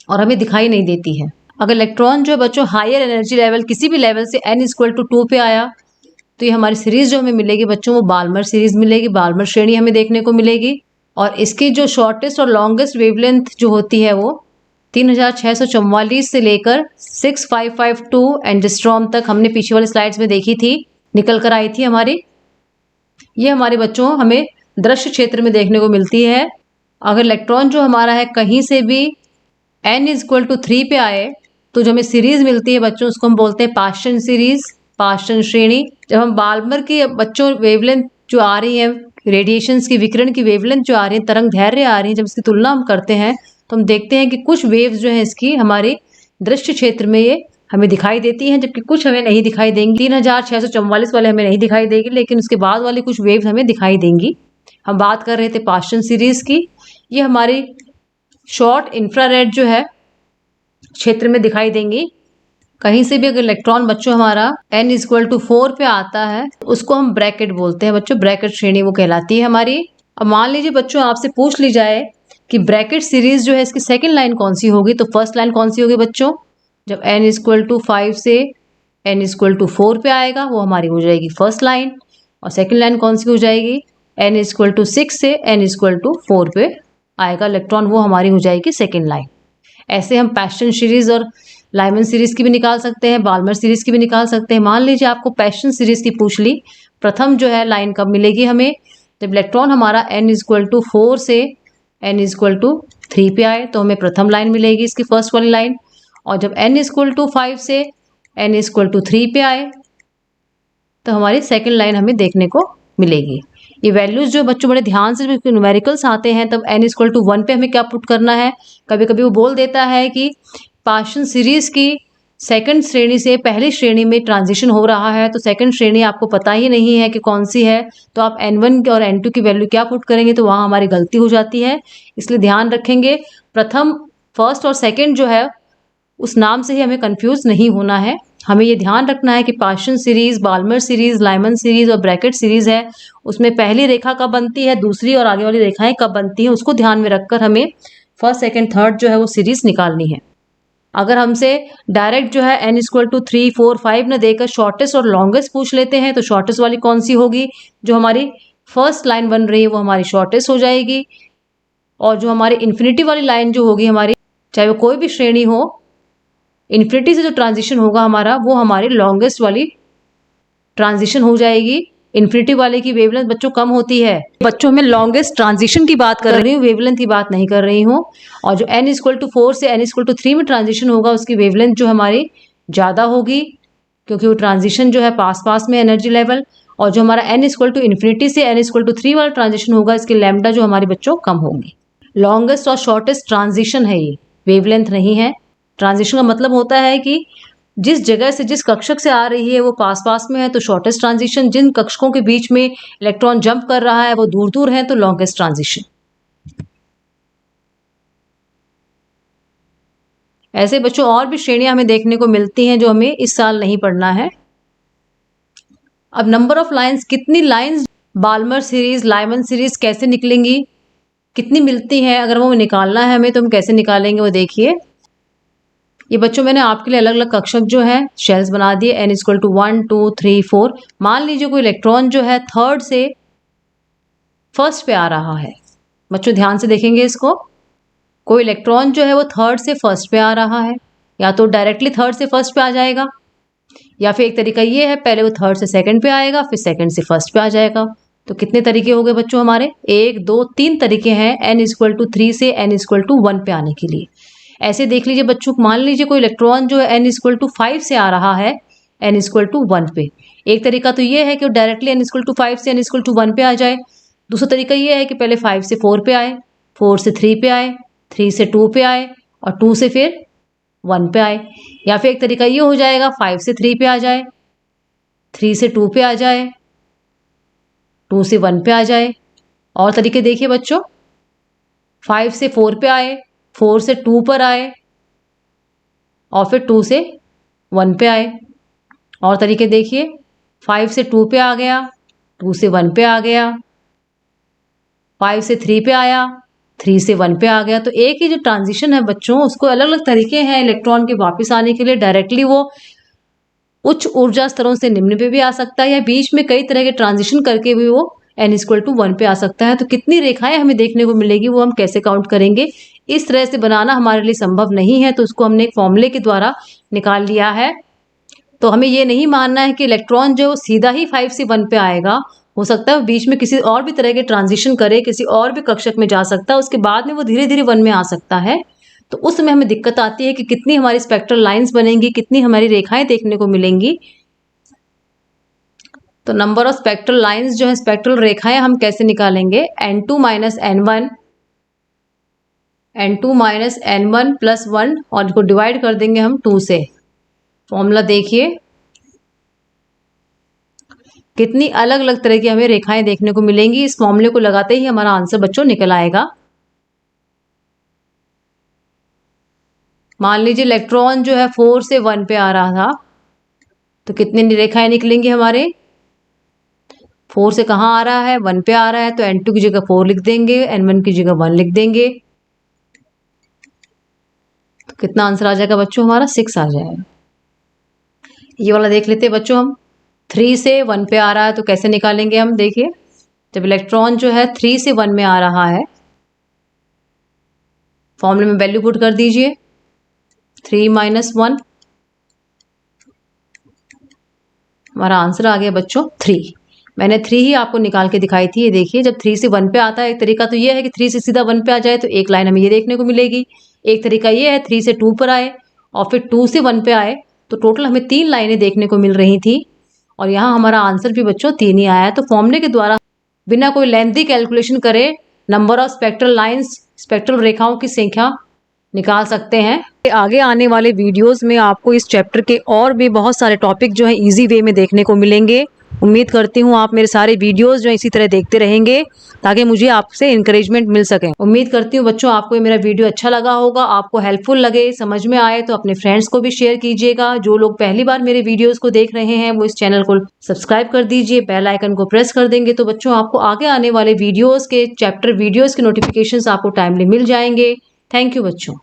और हमें दिखाई नहीं देती है। अगर इलेक्ट्रॉन जो बच्चों हायर एनर्जी लेवल किसी भी लेवल से n=2 पे आया तो ये हमारी सीरीज जो हमें मिलेगी बच्चों वो बाल्मर सीरीज मिलेगी, बाल्मर श्रेणी हमें देखने को मिलेगी। और इसकी जो शॉर्टेस्ट और लॉन्गेस्ट वेवलेंथ जो होती है वो 3644 से लेकर 6552 एंजिस्ट्रॉम तक हमने पीछे वाली स्लाइड्स में देखी थी, निकल कर आई थी हमारी। ये हमारे बच्चों हमें दृश्य क्षेत्र में देखने को मिलती है। अगर इलेक्ट्रॉन जो हमारा है कहीं से भी n=3 पे आए तो जो हमें सीरीज मिलती है बच्चों उसको हम बोलते हैं पास्टन सीरीज, पास्टन श्रेणी। जब हम बाल्मर की बच्चों वेवलेंथ जो आ रही है रेडिएशंस की विकिरण की वेवलेंथ जो आ रही है तरंग दैर्घ्य आ रही है जब इसकी तुलना हम करते हैं तो हम देखते हैं कि कुछ वेव्स जो है इसकी हमारे दृश्य क्षेत्र में ये हमें दिखाई देती हैं जबकि कुछ हमें नहीं दिखाई देंगी। 3644 वाले हमें नहीं दिखाई देगी लेकिन उसके बाद वाली कुछ वेव्स हमें दिखाई देंगी। हम बात कर रहे थे पास्टन सीरीज की। ये हमारी शॉर्ट इंफ्रारेड जो है क्षेत्र में दिखाई देंगी। कहीं से भी अगर इलेक्ट्रॉन बच्चों हमारा n=4 पे आता है तो उसको हम ब्रैकेट बोलते हैं बच्चों, ब्रैकेट श्रेणी वो कहलाती है हमारी। अब मान लीजिए बच्चों आपसे पूछ ली जाए कि ब्रैकेट सीरीज जो है इसकी सेकंड लाइन कौन सी होगी तो फर्स्ट लाइन कौन सी होगी बच्चों? जब n=5 से n=4 पे आएगा वो हमारी हो जाएगी फर्स्ट लाइन। और सेकंड लाइन कौन सी हो जाएगी? n=6 से n=4 पे आएगा इलेक्ट्रॉन, वो हमारी हो जाएगी सेकंड लाइन। ऐसे हम पास्टन सीरीज और लाइमन सीरीज की भी निकाल सकते हैं, बाल्मर सीरीज की भी निकाल सकते हैं। मान लीजिए आपको पास्टन सीरीज की पूछ ली, प्रथम जो है लाइन कब मिलेगी हमें? जब इलेक्ट्रॉन हमारा n=4 से n=3 पे आए तो हमें प्रथम लाइन मिलेगी इसकी फर्स्ट वाली लाइन। और जब n=5 से n=3 पे आए तो हमारी सेकंड लाइन हमें देखने को मिलेगी। ये वैल्यूज जो बच्चों बड़े ध्यान से न्यूमेरिकल्स आते हैं तब n=1 पे हमें क्या पुट करना है। कभी कभी वो बोल देता है कि पास्टन सीरीज की सेकंड श्रेणी से पहली श्रेणी में ट्रांजिशन हो रहा है तो सेकंड श्रेणी आपको पता ही नहीं है कि कौन सी है तो आप n1 और n2 की वैल्यू क्या पुट करेंगे तो वहाँ हमारी गलती हो जाती है। इसलिए ध्यान रखेंगे प्रथम, फर्स्ट और सेकंड जो है उस नाम से ही हमें कंफ्यूज नहीं होना है। हमें ये ध्यान रखना है कि Paschen series, Balmer series, Lyman series और ब्रैकेट सीरीज है, उसमें पहली रेखा कब बनती है, दूसरी और आगे वाली रेखाएं कब बनती हैं, उसको ध्यान में रखकर हमें फर्स्ट, सेकंड, थर्ड जो है वो सीरीज निकालनी है। अगर हमसे डायरेक्ट जो है n इक्वल टू 3, 4, 5 न देकर शॉर्टेस्ट और लॉन्गेस्ट पूछ लेते हैं, तो शॉर्टेस्ट वाली कौन सी होगी, जो हमारी फर्स्ट लाइन बन रही है वो हमारी शॉर्टेस्ट हो जाएगी, और जो हमारी इन्फिनिटी वाली लाइन जो होगी हमारी, चाहे वो कोई भी श्रेणी हो, इन्फिनिटी से जो ट्रांजिशन होगा हमारा वो हमारी लॉन्गेस्ट वाली ट्रांजिशन हो जाएगी। इन्फिनिटी वाले की वेवलेंथ बच्चों कम होती है। बच्चों में लॉन्गेस्ट ट्रांजिशन की बात कर रही हूँ, वेवलेंथ की बात नहीं कर रही हूँ। और जो n इक्वल टू 4 से n इक्वल टू 3 में ट्रांजिशन होगा उसकी वेवलेंथ जो हमारी ज़्यादा होगी, क्योंकि वो ट्रांजिशन जो है पास पास में एनर्जी लेवल। और जो हमारा n इक्वल टू इन्फिनिटी से n इक्वल टू 3 वाला ट्रांजिशन होगा, इसकी लैम्डा जो हमारे बच्चों कम होगी। लॉन्गेस्ट और शॉर्टेस्ट ट्रांजिशन है ये, वेवलेंथ नहीं है। ट्रांजिशन का मतलब होता है कि जिस जगह से, जिस कक्षक से आ रही है वो पास पास में है तो शॉर्टेस्ट ट्रांजिशन, जिन कक्षकों के बीच में इलेक्ट्रॉन जंप कर रहा है वो दूर दूर है तो लॉन्गेस्ट ट्रांजिशन। ऐसे बच्चों और भी श्रेणियां हमें देखने को मिलती हैं जो हमें इस साल नहीं पढ़ना है। अब नंबर ऑफ लाइंस, कितनी lines Balmer series, Lyman series कैसे निकलेंगी, कितनी मिलती हैं, अगर वो निकालना है हमें तो हम कैसे निकालेंगे वो देखिए। ये बच्चों मैंने आपके लिए अलग अलग कक्षक जो है शेल्स बना दिए, n इक्वल टू 1, 2, 3, 4। मान लीजिए कोई इलेक्ट्रॉन जो है थर्ड से फर्स्ट पे आ रहा है, बच्चों ध्यान से देखेंगे इसको। कोई इलेक्ट्रॉन जो है वो थर्ड से फर्स्ट पे आ रहा है, या तो डायरेक्टली थर्ड से फर्स्ट पे आ जाएगा, या फिर एक तरीका ये है पहले वो थर्ड से सेकंड पे आएगा फिर सेकंड से फर्स्ट पे आ जाएगा। तो कितने तरीके हो गए बच्चों हमारे, 1, 2, 3 तरीके हैं n इक्वल टू 3 से n इक्वल टू 1 पे आने के लिए। ऐसे देख लीजिए बच्चों, मान लीजिए कोई इलेक्ट्रॉन जो है n इक्वल टू 5 से आ रहा है n इक्वल टू 1 पे। एक तरीका तो ये है कि वो डायरेक्टली n इक्वल टू 5 से n इक्वल टू 1 पे आ जाए। दूसरा तरीका ये है कि पहले 5 से 4 पे आए, 4 से 3 पे आए, 3 से 2 पे आए और 2 से फिर 1 पे आए। या फिर एक तरीका ये हो जाएगा 5 से 3 पे आ जाए, 3 से 2 पे आ जाए, 2 से 1 पे आ जाए। और तरीके देखिए बच्चों, 5 से 4 पे आए, 4 से 2 पर आए और फिर 2 से 1 पे आए। और तरीके देखिए, 5 से 2 पे आ गया, 2 से 1 पे आ गया, 5 से 3 पे आया, 3 से 1 पे आ गया। तो एक ही जो ट्रांजिशन है बच्चों, उसको अलग अलग तरीके हैं इलेक्ट्रॉन के वापस आने के लिए। डायरेक्टली वो उच्च ऊर्जा स्तरों से निम्न पे भी आ सकता है, या बीच में कई तरह के ट्रांजिशन करके भी वो n इक्वल टू 1 पे आ सकता है। तो कितनी रेखाएं हमें देखने को मिलेगी वो हम कैसे काउंट करेंगे, इस तरह से बनाना हमारे लिए संभव नहीं है, तो उसको हमने एक फॉर्मूले के द्वारा निकाल लिया है। तो हमें ये नहीं मानना है कि इलेक्ट्रॉन जो सीधा ही 5 से 1 पे आएगा, हो सकता है बीच में किसी और भी तरह के ट्रांजिशन करे, किसी और भी कक्षक में जा सकता है, उसके बाद में वो धीरे धीरे 1 में आ सकता है। तो उस समय हमें दिक्कत आती है कि कितनी हमारी स्पेक्ट्रल लाइंस बनेंगी, कितनी हमारी रेखाएं देखने को मिलेंगी। तो नंबर ऑफ स्पेक्ट्रल लाइंस जो है, स्पेक्ट्रल रेखाएं हम कैसे निकालेंगे, n2 minus n1, n2 minus n1 plus 1, और इसको डिवाइड कर देंगे हम 2 से। फॉर्मूला देखिए कितनी अलग अलग तरह की हमें रेखाएं देखने को मिलेंगी। इस फॉर्मूले को लगाते ही हमारा आंसर बच्चों निकल आएगा। मान लीजिए इलेक्ट्रॉन जो है 4 से 1 पे आ रहा था, तो कितनी रेखाएं निकलेंगी हमारे, 4 से कहाँ आ रहा है, 1 पे आ रहा है, तो n2 की जगह 4 लिख देंगे, n1 की जगह 1 लिख देंगे। तो कितना आंसर आ जाएगा बच्चों हमारा, 6 आ जाएगा। ये वाला देख लेते हैं बच्चों हम, 3 से 1 पे आ रहा है तो कैसे निकालेंगे हम, देखिए जब इलेक्ट्रॉन जो है 3 से 1 में आ रहा है, फॉर्मूले में वैल्यू पुट कर दीजिए, 3 माइनस 1, हमारा आंसर आ गया बच्चों 3। मैंने 3 ही आपको निकाल के दिखाई थी। ये देखिए जब 3 से 1 पे आता है, एक तरीका तो ये है कि 3 से सीधा 1 पे आ जाए तो एक लाइन हमें ये देखने को मिलेगी। एक तरीका ये है 3 से 2 पर आए और फिर 2 से 1 पे आए, तो टोटल हमें 3 लाइनें देखने को मिल रही थी, और यहाँ हमारा आंसर भी बच्चों 3 ही आया है। तो फॉर्मूले के द्वारा बिना कोई लेंथी कैलकुलेशन करे number of spectral lines, spectral रेखाओं की संख्या निकाल सकते हैं। आगे आने वाले वीडियोस में आपको इस चैप्टर के और भी बहुत सारे टॉपिक जो है इजी वे में देखने को मिलेंगे। उम्मीद करती हूँ आप मेरे सारे वीडियोस जो इसी तरह देखते रहेंगे ताकि मुझे आपसे इंकरेजमेंट मिल सके। उम्मीद करती हूँ बच्चों आपको ये मेरा वीडियो अच्छा लगा होगा, आपको हेल्पफुल लगे, समझ में आए तो अपने फ्रेंड्स को भी शेयर कीजिएगा। जो लोग पहली बार मेरे वीडियोस को देख रहे हैं वो इस चैनल को सब्सक्राइब कर दीजिए, बेल आइकन को प्रेस कर देंगे तो बच्चों आपको आगे आने वाले वीडियोस के चैप्टर वीडियोस के नोटिफिकेशंस आपको टाइमली मिल जाएंगे। थैंक यू बच्चों।